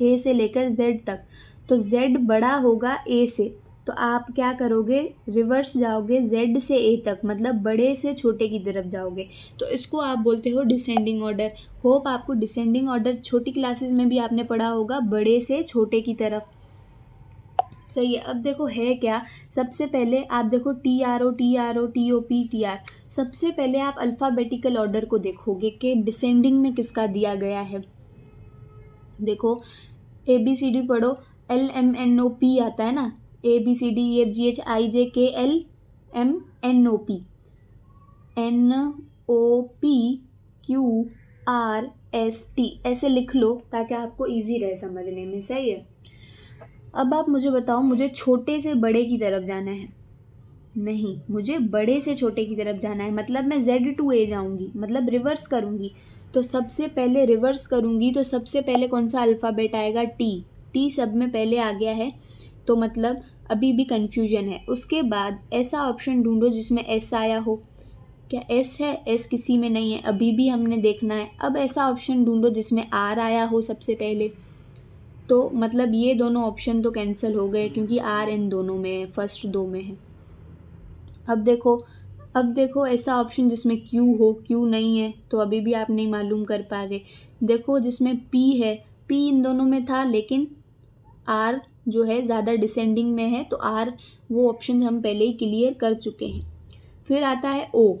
ए से लेकर जेड तक, तो जेड बड़ा होगा ए से, तो आप क्या करोगे, रिवर्स जाओगे जेड से ए तक, मतलब बड़े से छोटे की तरफ जाओगे। तो इसको आप बोलते हो डिसेंडिंग ऑर्डर। होप आपको डिसेंडिंग ऑर्डर छोटी क्लासेस में भी आपने पढ़ा होगा, बड़े से छोटे की तरफ। सही है। अब देखो है क्या, सबसे पहले आप देखो TRO TRO TOP TR, सबसे पहले आप अल्फ़ाबेटिकल ऑर्डर को देखोगे कि डिसेंडिंग में किसका दिया गया है। देखो ABCD पढ़ो, LMNOP आता है ना, ABCDEFGHIJKLMNOP, NOPQRST ऐसे लिख लो ताकि आपको इजी रहे समझने में। सही है। अब आप मुझे बताओ, मुझे छोटे से बड़े की तरफ जाना है? नहीं, मुझे बड़े से छोटे की तरफ जाना है, मतलब मैं Z to A जाऊंगी, मतलब रिवर्स करूंगी। तो सबसे पहले रिवर्स करूंगी तो सबसे पहले कौन सा अल्फ़ाबेट आएगा? T सब में पहले आ गया है, तो मतलब अभी भी कन्फ्यूजन है। उसके बाद ऐसा ऑप्शन ढूंढो जिसमें S आया हो। क्या S है? S किसी में नहीं है, अभी भी हमने देखना है। अब ऐसा ऑप्शन ढूंढो जिसमें R आया हो सबसे पहले, तो मतलब ये दोनों ऑप्शन तो कैंसिल हो गए क्योंकि R इन दोनों में है, फर्स्ट दो में है। अब देखो ऐसा ऑप्शन जिसमें Q हो, Q नहीं है तो अभी भी आप नहीं मालूम कर पा रहे। देखो जिसमें P है, P इन दोनों में था लेकिन R जो है ज़्यादा डिसेंडिंग में है, तो R वो ऑप्शन हम पहले ही क्लियर कर चुके हैं। फिर आता है O।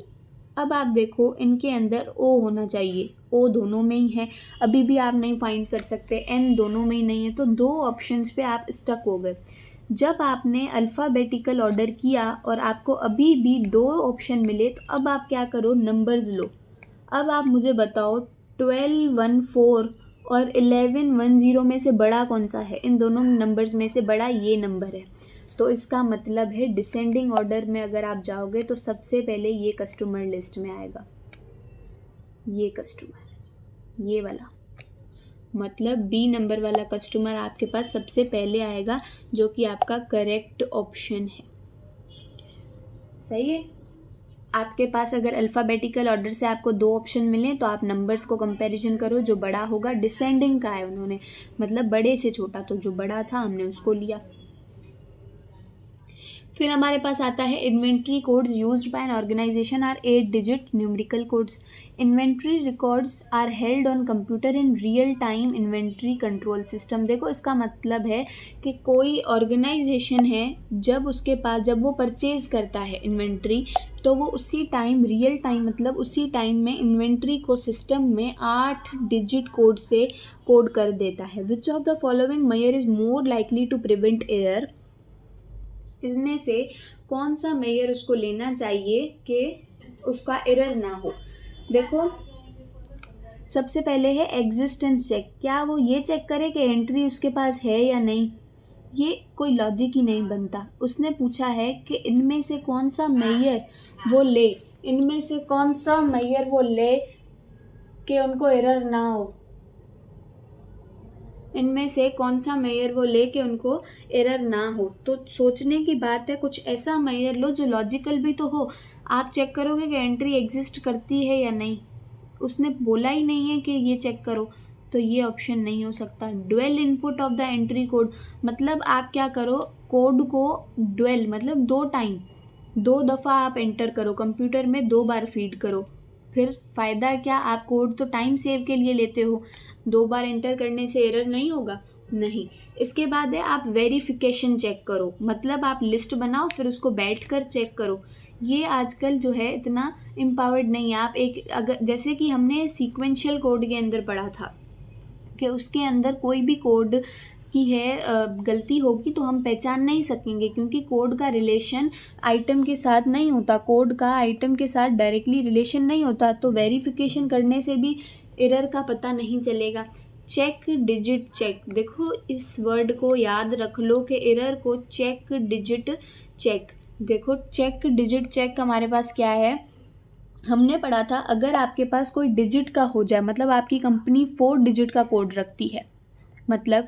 अब आप देखो इनके अंदर O होना चाहिए, O दोनों में ही है, अभी भी आप नहीं फाइंड कर सकते, N दोनों में ही नहीं है, तो दो ऑप्शंस पे आप स्टक हो गए। जब आपने अल्फ़ाबेटिकल ऑर्डर किया और आपको अभी भी दो ऑप्शन मिले, तो अब आप क्या करो, नंबर्स लो। अब आप मुझे बताओ 1214 और 1110 में से बड़ा कौन सा है? इन दोनों नंबर्स में से बड़ा ये नंबर है। तो इसका मतलब है डिसेंडिंग ऑर्डर में अगर आप जाओगे तो सबसे पहले ये कस्टमर लिस्ट में आएगा, ये कस्टमर, ये वाला, मतलब B नंबर वाला कस्टमर आपके पास सबसे पहले आएगा, जो कि आपका करेक्ट ऑप्शन है। सही है। आपके पास अगर अल्फ़ाबेटिकल ऑर्डर से आपको दो ऑप्शन मिले तो आप नंबर्स को कंपैरिजन करो, जो बड़ा होगा, डिसेंडिंग का है उन्होंने, मतलब बड़े से छोटा, तो जो बड़ा था हमने उसको लिया। फिर हमारे पास आता है inventory codes used by an organisation are 8 digit numerical codes. Inventory records are held on computer in real time inventory control system. देखो इसका मतलब है कि कोई ऑर्गेनाइजेशन है, जब उसके पास, जब वो परचेज करता है इन्वेंट्री, तो वो उसी टाइम, रियल टाइम मतलब उसी टाइम में इन्वेंट्री को सिस्टम में 8 डिजिट कोड से कोड कर देता है। Which of the following measure is more likely to prevent error? इसमें से कौन सा मेजर उसको लेना चाहिए कि उसका एरर ना हो? देखो सबसे पहले है एग्जिस्टेंस चेक। क्या वो ये चेक करे कि एंट्री उसके पास है या नहीं? ये कोई लॉजिक ही नहीं बनता। उसने पूछा है कि इनमें से कौन सा मेजर वो ले, इनमें से कौन सा मेजर वो ले कि उनको एरर ना हो, इनमें से कौन सा मेजर वो ले के उनको एरर ना हो। तो सोचने की बात है, कुछ ऐसा मेजर लो जो लॉजिकल भी तो हो। आप चेक करोगे कि एंट्री एग्जिस्ट करती है या नहीं, उसने बोला ही नहीं है कि ये चेक करो, तो ये ऑप्शन नहीं हो सकता। Dual input of the entry code, मतलब आप क्या करो, कोड को ड्वेल मतलब दो टाइम, दो दफ़ा आप एंटर करो, कंप्यूटर में 2 बार फीड करो। फिर फ़ायदा क्या? आप कोड तो टाइम सेव के लिए लेते हो, 2 बार एंटर करने से एरर नहीं होगा, नहीं। इसके बाद है आप वेरिफिकेशन चेक करो, मतलब आप लिस्ट बनाओ फिर उसको बैठ कर चेक करो। ये आजकल जो है इतना एम्पावर्ड नहीं है। आप एक, अगर जैसे कि हमने सीक्वेंशियल कोड के अंदर पढ़ा था कि उसके अंदर कोई भी कोड की है गलती होगी तो हम पहचान नहीं सकेंगे, क्योंकि कोड का रिलेशन आइटम के साथ नहीं होता, कोड का आइटम के साथ डायरेक्टली रिलेशन नहीं होता, तो वेरिफिकेशन करने से भी एरर का पता नहीं चलेगा। चेक डिजिट चेक, देखो इस वर्ड को याद रख लो कि एरर को चेक डिजिट चेक। देखो चेक डिजिट चेक हमारे पास क्या है, हमने पढ़ा था अगर आपके पास कोई डिजिट का हो जाए, मतलब आपकी कंपनी 4 डिजिट का कोड रखती है, मतलब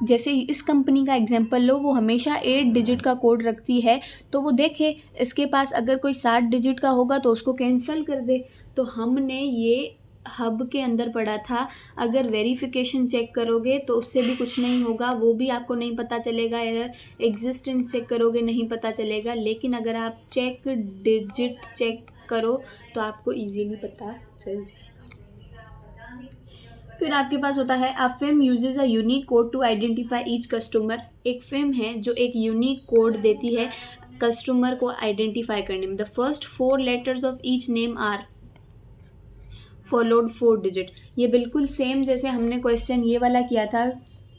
जैसे इस कंपनी का एग्जांपल लो, वो हमेशा 8 डिजिट का कोड रखती है, तो वो देखे इसके पास अगर कोई 7 डिजिट का होगा तो उसको कैंसिल कर दे। तो हमने ये हब के अंदर पढ़ा था, अगर वेरिफिकेशन चेक करोगे तो उससे भी कुछ नहीं होगा, वो भी आपको नहीं पता चलेगा, एरर एग्जिस्टेंस चेक करोगे नहीं पता चलेगा, लेकिन अगर आप चेक डिजिट चेक करो तो आपको इजीली पता चल जाएगा। फिर आपके पास होता है a firm uses a unique code to identify each customer. एक फिम है जो एक यूनिक कोड देती है कस्टमर को आइडेंटिफाई करने में। The first 4 letters of each name are followed 4 digit. ये बिल्कुल सेम जैसे हमने क्वेश्चन ये वाला किया था,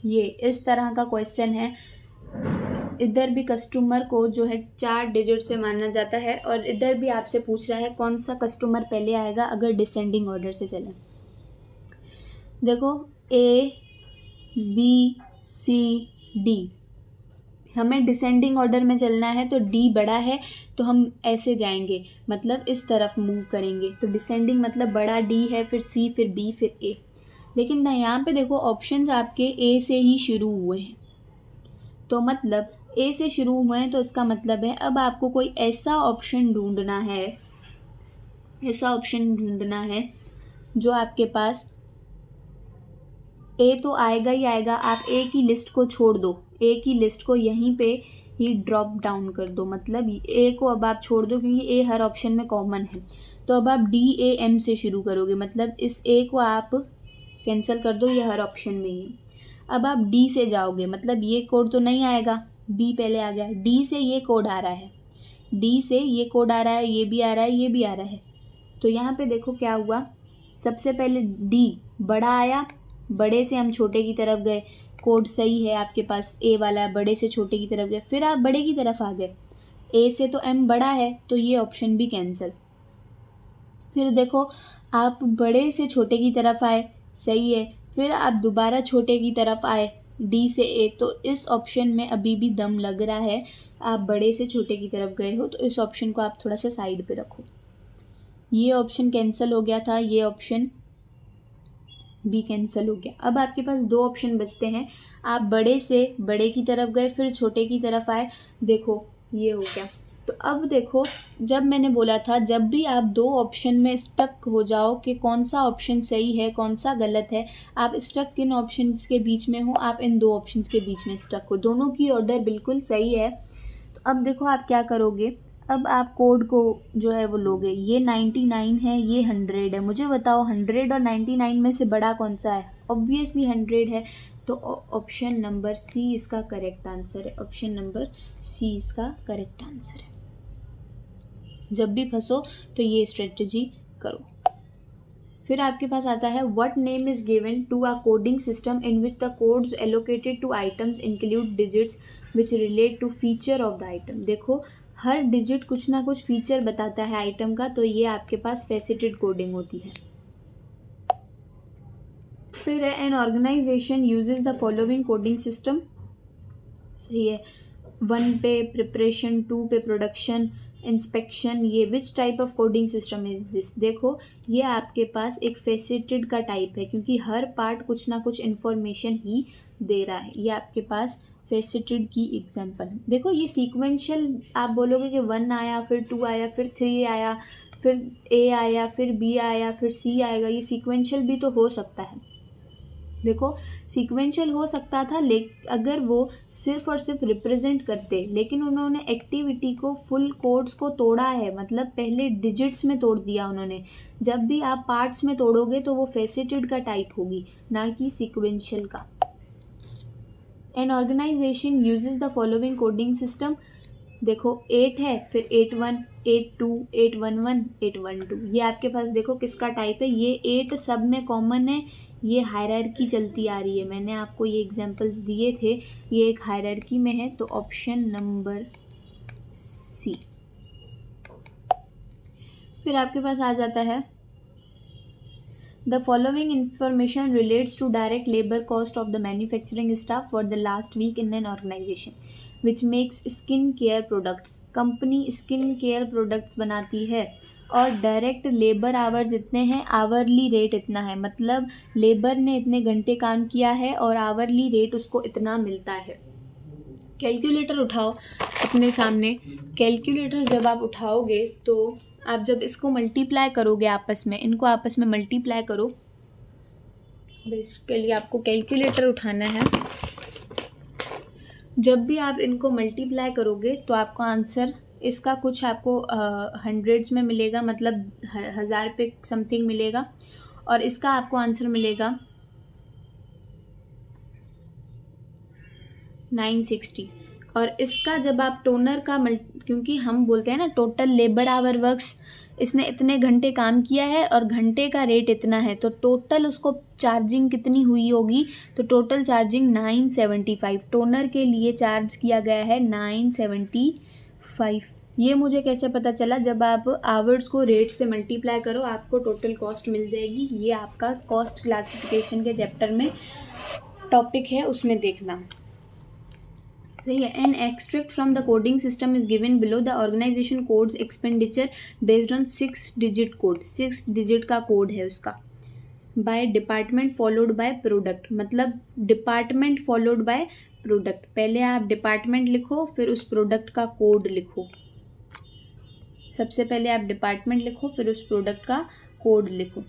ये इस तरह का क्वेश्चन है। इधर भी कस्टमर को जो है 4 डिजिट से माना जाता है, और इधर भी आपसे पूछ रहा है कौन सा कस्टमर पहले आएगा अगर डिसेंडिंग ऑर्डर से चले। देखो A B C D, हमें डिसेंडिंग ऑर्डर में चलना है, तो D बड़ा है तो हम ऐसे जाएंगे, मतलब इस तरफ मूव करेंगे। तो डिसेंडिंग मतलब बड़ा D है, फिर C, फिर B, फिर A। लेकिन ना यहाँ पे देखो ऑप्शंस आपके A से ही शुरू हुए हैं, तो मतलब A से शुरू हुए हैं, तो इसका मतलब है अब आपको कोई ऐसा ऑप्शन ढूंढना है, जो आपके पास ए तो आएगा ही आएगा। आप ए की लिस्ट को छोड़ दो, ए की लिस्ट को यहीं पे ही ड्रॉप डाउन कर दो, मतलब ए को अब आप छोड़ दो क्योंकि ए हर ऑप्शन में कॉमन है। तो अब आप DAM से शुरू करोगे, मतलब इस ए को आप कैंसिल कर दो, ये हर ऑप्शन में ही है। अब आप डी से जाओगे, मतलब ये कोड तो नहीं आएगा, बी पहले आ गया, डी से ये कोड आ रहा है, डी से ये कोड आ रहा है, ये भी आ रहा है, ये भी आ रहा है। तो यहाँ पे देखो क्या हुआ, सबसे पहले डी बड़ा आया, बड़े से हम छोटे की तरफ गए, कोड सही है आपके पास, ए वाला बड़े से छोटे की तरफ गए, फिर आप बड़े की तरफ आ गए, ए से तो एम बड़ा है तो ये ऑप्शन भी कैंसिल। फिर देखो आप बड़े से छोटे की तरफ आए, सही है, फिर आप दोबारा छोटे की तरफ आए, डी से ए, तो इस ऑप्शन में अभी भी दम लग रहा है, आप बड़े से छोटे की तरफ गए हो, तो इस ऑप्शन को आप थोड़ा सा साइड पे रखो। ये ऑप्शन कैंसिल हो गया था, ये ऑप्शन भी कैंसिल हो गया। अब आपके पास 2 ऑप्शन बचते हैं, आप बड़े से बड़े की तरफ गए, फिर छोटे की तरफ आए, देखो ये हो गया। तो अब देखो, जब मैंने बोला था जब भी आप 2 ऑप्शन में स्टक हो जाओ कि कौन सा ऑप्शन सही है कौन सा गलत है, आप स्टक किन ऑप्शंस के बीच में हो, आप इन 2 ऑप्शंस के बीच में स्टक हो, दोनों की ऑर्डर बिल्कुल सही है। तो अब देखो आप क्या करोगे, अब आप कोड को जो है वो लोगे, ये 99 है, ये 100 है, मुझे बताओ 100 और 99 में से बड़ा कौन सा है? ऑब्वियसली 100 है, तो ऑप्शन नंबर सी इसका करेक्ट आंसर है, ऑप्शन नंबर सी इसका करेक्ट आंसर है। जब भी फंसो तो ये स्ट्रेटजी करो। फिर आपके पास आता है what name is given to a coding system in which the codes allocated to items include digits which relate to feature of the item. देखो हर डिजिट कुछ ना कुछ फीचर बताता है आइटम का, तो ये आपके पास फेसिटेड कोडिंग होती है। फिर है an organisation uses the following coding system, सही है, 1 पे प्रिपरेशन, 2 पे प्रोडक्शन, इंस्पेक्शन, ये which type of coding system is this. देखो ये आपके पास एक फेसिटेड का टाइप है, क्योंकि हर पार्ट कुछ ना कुछ इन्फॉर्मेशन ही दे रहा है, ये आपके पास फेसिटेड की एग्जांपल है। देखो ये सीक्वेंशियल, आप बोलोगे कि 1 आया, फिर 2 आया, फिर 3 आया, फिर ए आया, फिर बी आया, फिर सी आएगा, ये सीक्वेंशियल भी तो हो सकता है। देखो सीक्वेंशियल हो सकता था अगर वो सिर्फ और सिर्फ रिप्रेजेंट करते, लेकिन उन्होंने एक्टिविटी को, फुल कोड्स को तोड़ा है, मतलब पहले डिजिट्स में तोड़ दिया उन्होंने। जब भी आप पार्ट्स में तोड़ोगे तो वो फेसिटेड का टाइप होगी, ना कि सीक्वेंशियल का। An organisation uses the following coding system, देखो 8 है, फिर 81, 82, 811, 812, ये आपके पास देखो किसका टाइप है, ये 8 सब में कॉमन है, ये हायरार्की चलती आ रही है, मैंने आपको ये एग्जांपल्स दिए थे, ये एक हायरार्की में है, तो ऑप्शन नंबर सी। फिर आपके पास आ जाता है the following information relates to direct labour cost of the manufacturing staff for the last week in an organisation which makes skin care products. Company skin care products बनाती है और direct labour hours इतने हैं, hourly rate इतना है, मतलब labour ने इतने घंटे काम किया है और आवरली रेट उसको इतना मिलता है। कैलकुलेटर उठाओ अपने सामने। कैलकुलेटर जब आप उठाओगे तो आप जब इसको मल्टीप्लाई करोगे आपस में, इनको आपस में मल्टीप्लाई करो। बेसिकली आपको कैलकुलेटर उठाना है। जब भी आप इनको मल्टीप्लाई करोगे तो आपको आंसर इसका कुछ आपको हंड्रेड्स में मिलेगा, मतलब 1000 पे समथिंग मिलेगा, और इसका आपको आंसर मिलेगा 960। और इसका जब आप टोनर का क्योंकि हम बोलते हैं ना टोटल लेबर आवर वर्क्स, इसने इतने घंटे काम किया है और घंटे का रेट इतना है, तो टोटल उसको चार्जिंग कितनी हुई होगी, तो टोटल चार्जिंग 975 टोनर के लिए चार्ज किया गया है 975। ये मुझे कैसे पता चला, जब आप आवर्स को रेट से मल्टीप्लाई करो आपको टोटल कॉस्ट मिल जाएगी। ये आपका कॉस्ट क्लासिफिकेशन के चैप्टर में टॉपिक है, उसमें देखना। सही है। An extract from the coding system is given below the organisation codes expenditure based on 6 digit code. 6 digit का कोड है उसका। By department followed by product, मतलब डिपार्टमेंट फॉलोड बाय प्रोडक्ट। पहले आप डिपार्टमेंट लिखो फिर उस प्रोडक्ट का कोड लिखो। सबसे पहले आप डिपार्टमेंट लिखो फिर उस प्रोडक्ट का कोड लिखो।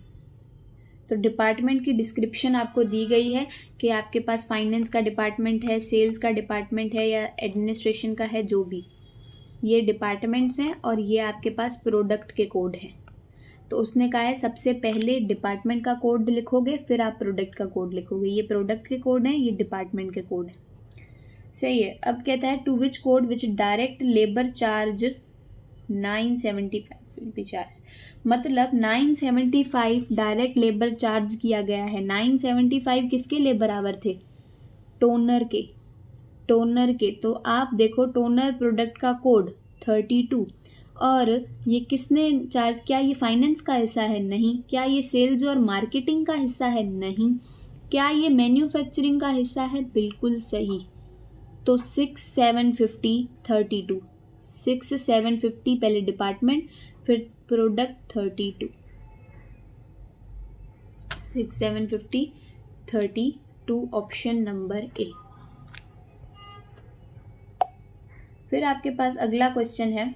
तो डिपार्टमेंट की डिस्क्रिप्शन आपको दी गई है कि आपके पास फाइनेंस का डिपार्टमेंट है, सेल्स का डिपार्टमेंट है या एडमिनिस्ट्रेशन का है, जो भी ये डिपार्टमेंट्स हैं, और ये आपके पास प्रोडक्ट के कोड हैं। तो उसने कहा है सबसे पहले डिपार्टमेंट का कोड लिखोगे फिर आप प्रोडक्ट का कोड लिखोगे। ये प्रोडक्ट के कोड हैं, ये डिपार्टमेंट के कोड हैं। सही है। अब कहता है to which code which direct labour charge 975 will be charge, मतलब 975 डायरेक्ट लेबर चार्ज किया गया है। 975 किसके लेबर आवर थे, टोनर के। टोनर के, तो आप देखो टोनर प्रोडक्ट का कोड 32, और ये किसने चार्ज किया, ये फाइनेंस का हिस्सा है, नहीं। क्या ये सेल्स और मार्केटिंग का हिस्सा है, नहीं। क्या ये मैन्युफैक्चरिंग का हिस्सा है, बिल्कुल सही। तो 6750 32, 6750 पहले डिपार्टमेंट फिर प्रोडक्ट 32, 6750 32 ऑप्शन नंबर ए। फिर आपके पास अगला क्वेश्चन है,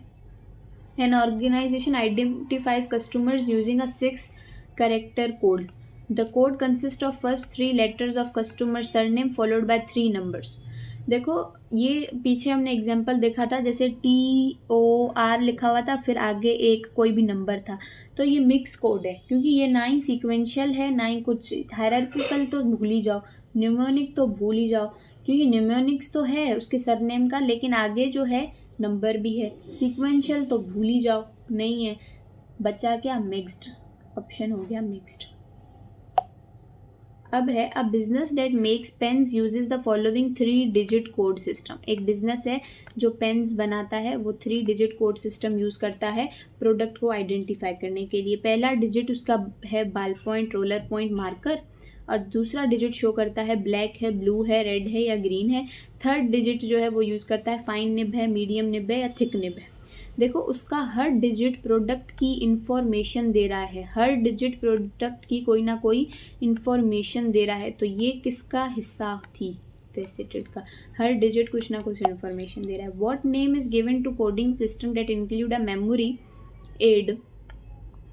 an organisation identifies customers using a 6 character code. The code consist of first 3 letters of customer surname followed by 3 numbers. देखो ये पीछे हमने एग्जांपल देखा था, जैसे TOR लिखा हुआ था फिर आगे एक कोई भी नंबर था, तो ये मिक्स कोड है क्योंकि ये ना ही सीक्वेंशियल है ना ही कुछ हायरार्किकल, तो भूल ही जाओ। न्यूमोनिक तो भूल ही जाओ, क्योंकि न्यूमोनिक्स तो है उसके सरनेम का, लेकिन आगे जो है नंबर भी है। सीक्वेंशियल तो भूल ही जाओ, नहीं है। बचा क्या, मिक्स्ड। ऑप्शन हो गया मिक्स्ड। अब है a business that makes pens uses the following 3 digit code system. एक बिजनेस है जो पेन्स बनाता है, वो 3 डिजिट कोड सिस्टम यूज़ करता है प्रोडक्ट को आइडेंटिफाई करने के लिए। पहला डिजिट उसका है बाल पॉइंट, रोलर पॉइंट, मार्कर, और दूसरा डिजिट शो करता है ब्लैक है, ब्लू है, रेड है या ग्रीन है। थर्ड डिजिट जो है वो यूज़ करता है फाइन निब है, मीडियम निब है या थिक निब है। देखो उसका हर डिजिट प्रोडक्ट की इंफॉर्मेशन दे रहा है, हर डिजिट प्रोडक्ट की कोई ना कोई इंफॉर्मेशन दे रहा है। तो ये किसका हिस्सा थी, फेसिटेड का। हर डिजिट कुछ ना कुछ इंफॉर्मेशन दे रहा है। What name is given to coding system that include a memory aid.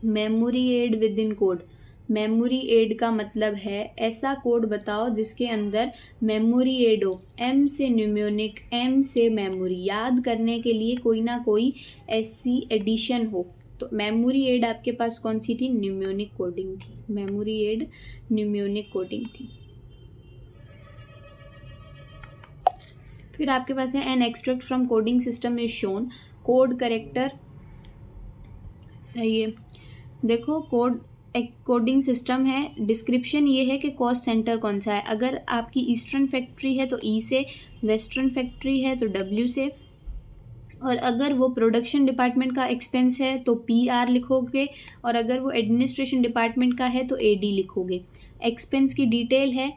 Memory aid within code. Memory aid का मतलब है ऐसा कोड बताओ जिसके अंदर मेमोरी एड हो। एम से न्यूमोनिक, एम से मेमोरी, याद करने के लिए कोई ना कोई ऐसी एडिशन हो। तो मेमोरी एड आपके पास कौन सी थी, न्यूमोनिक कोडिंग थी। मेमोरी एड न्यूमोनिक कोडिंग थी। फिर आपके पास है an extract from coding system is shown. Code character, सही है। देखो कोडिंग सिस्टम है, डिस्क्रिप्शन ये है कि कॉस्ट सेंटर कौन सा है। अगर आपकी ईस्टर्न फैक्ट्री है तो ई से, वेस्टर्न फैक्ट्री है तो डब्ल्यू से, और अगर वो प्रोडक्शन डिपार्टमेंट का एक्सपेंस है तो PR लिखोगे, और अगर वो एडमिनिस्ट्रेशन डिपार्टमेंट का है तो AD लिखोगे। एक्सपेंस की डिटेल है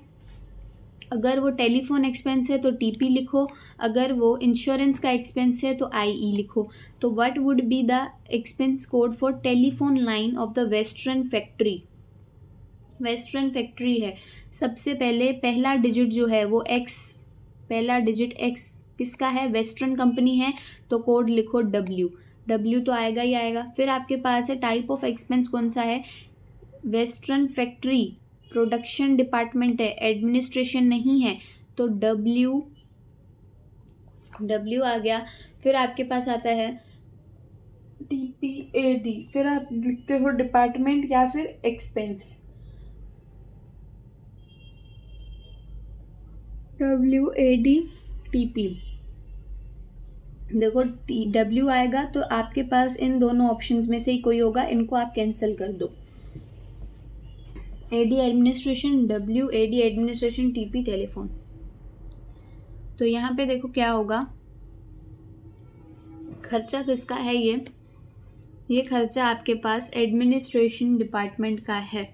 अगर वो टेलीफोन एक्सपेंस है तो टीपी लिखो, अगर वो इंश्योरेंस का एक्सपेंस है तो आईई लिखो। तो what would be the expense code for telephone line of the western factory. Western factory है, सबसे पहले पहला डिजिट जो है वो एक्स, पहला डिजिट एक्स किसका है, वेस्टर्न कंपनी है, तो कोड लिखो डब्ल्यू, डब्ल्यू तो आएगा ही आएगा। फिर आपके पास है टाइप ऑफ एक्सपेंस कौन सा है, वेस्टर्न फैक्ट्री, प्रोडक्शन डिपार्टमेंट है, एडमिनिस्ट्रेशन नहीं है, तो डब्ल्यू, डब्ल्यू आ गया। फिर आपके पास आता है TPAD, फिर आप लिखते हो डिपार्टमेंट या फिर एक्सपेंस, WAD TP। देखो डब्ल्यू आएगा तो आपके पास इन दोनों ऑप्शंस में से ही कोई होगा, इनको आप कैंसिल कर दो। AD administration, WAD administration, TP telephone. तो यहाँ पे देखो क्या होगा, खर्चा किसका है, ये खर्चा आपके पास एडमिनिस्ट्रेशन डिपार्टमेंट का है।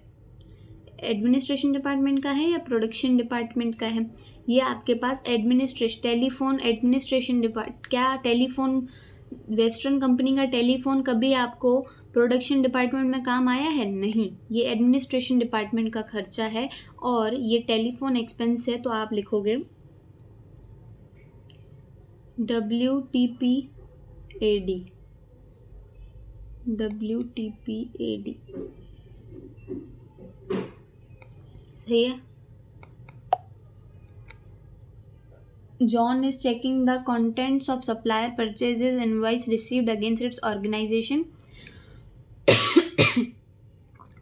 एडमिनिस्ट्रेशन डिपार्टमेंट का है या प्रोडक्शन डिपार्टमेंट का है, ये आपके पास एडमिनिस्ट्रेशन, टेलीफोन एडमिनिस्ट्रेशन डिपार्ट, क्या टेलीफोन, वेस्टर्न कंपनी का टेलीफोन कभी आपको प्रोडक्शन डिपार्टमेंट में काम आया है, नहीं, ये एडमिनिस्ट्रेशन डिपार्टमेंट का खर्चा है और ये टेलीफोन एक्सपेंस है, तो आप लिखोगे WTPAD, WTPAD, सही है। John is checking the contents of supplier purchases invoice received against its organization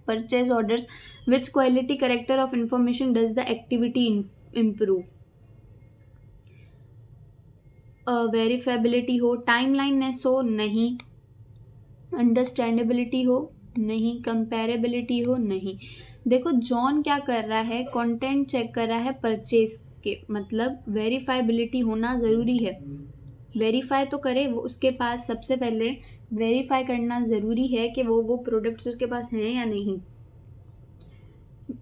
purchase orders. Which quality character of information does the activity improve? वेरीफेबिलिटी हो, टाइमलाइननेस हो, नहीं, अंडरस्टैंडेबिलिटी हो, नहीं, कंपेरेबिलिटी हो, नहीं। देखो जॉन क्या कर रहा है, कंटेंट चेक कर रहा है परचेज के, मतलब वेरीफाइबिलिटी होना ज़रूरी है, वेरीफाई तो करे वो, उसके पास सबसे पहले वेरीफाई करना ज़रूरी है कि वो प्रोडक्ट्स उसके पास हैं या नहीं।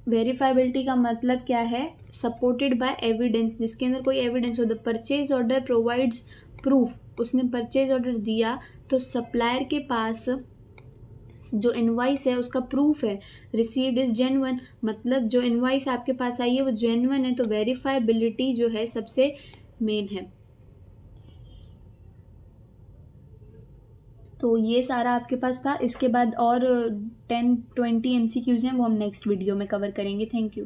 वेरीफाइबिलिटी का मतलब क्या है, सपोर्टेड बाय एविडेंस, जिसके अंदर कोई एविडेंस हो। The purchase order provides proof, उसने परचेज ऑर्डर दिया तो सप्लायर के पास जो इनवाइस है उसका प्रूफ है। रिसीव्ड इज जेन्युइन, मतलब जो इनवाइस आपके पास आई है वो जेन्युइन है, तो वेरीफाइबिलिटी जो है सबसे मेन है। तो ये सारा आपके पास था, इसके बाद और 10-20 MCQs हैं, वो हम नेक्स्ट वीडियो में कवर करेंगे। Thank you.